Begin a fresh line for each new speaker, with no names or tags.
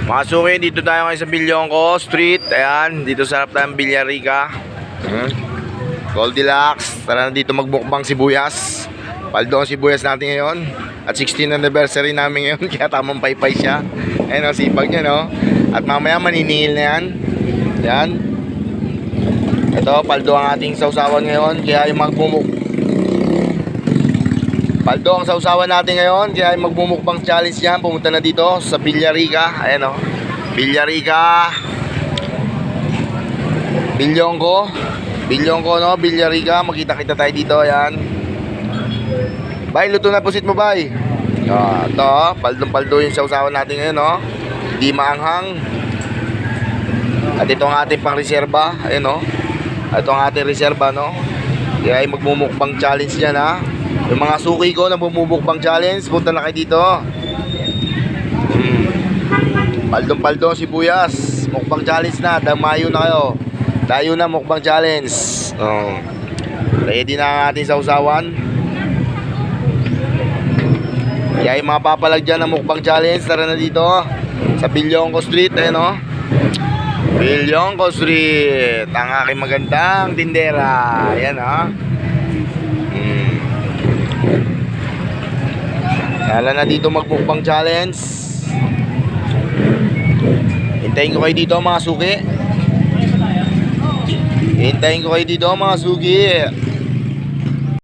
Mga suki, dito tayo ngayon sa Bilyongko Street. Ayan, dito sa harap ng Villarica. Goldilocks. Tara na dito magbukbang sibuyas. Paldo ang sibuyas natin ngayon. At 16th anniversary namin ngayon. Kaya tamang paypay siya. Ayan o, sipag niya no. At mamaya maninihil na yan. Ayan. Ito, paldo ang ating sausawan ngayon. Kaya yung paldo ang sausawan natin ngayon. Kaya yung magmumukbang challenge yan. Pumunta na dito sa Villarica. Ayan o. Villarica. Bilyongko no. Villarica. Makita-kita tayo dito. Ayan. Bay, luto na pusit mo bay. Ito. Paldong-paldo yung sausawan natin ngayon no. Hindi maanghang. At ito ang ating pang reserba. Ayan o. Ito ang ating reserba no. Kaya yung magmumukbang challenge yan ha. Yung mga suki ko na bumubukbang challenge, punta na kayo dito. Paldong-paldo sibuyas. Mukbang challenge na. Damayo na kayo. Tayo na mukbang challenge. Ready na ang ating sausawan. Kaya yung mga papalag dyan na mukbang challenge, tara na dito sa Bilyongko Street. Ayan o. Bilyongko Street. Ang aking magandang tindera. Ayan o. Kala na dito magbukbang challenge. Hintayin ko kayo dito mga suki. Hintayin ko kayo dito mga suki.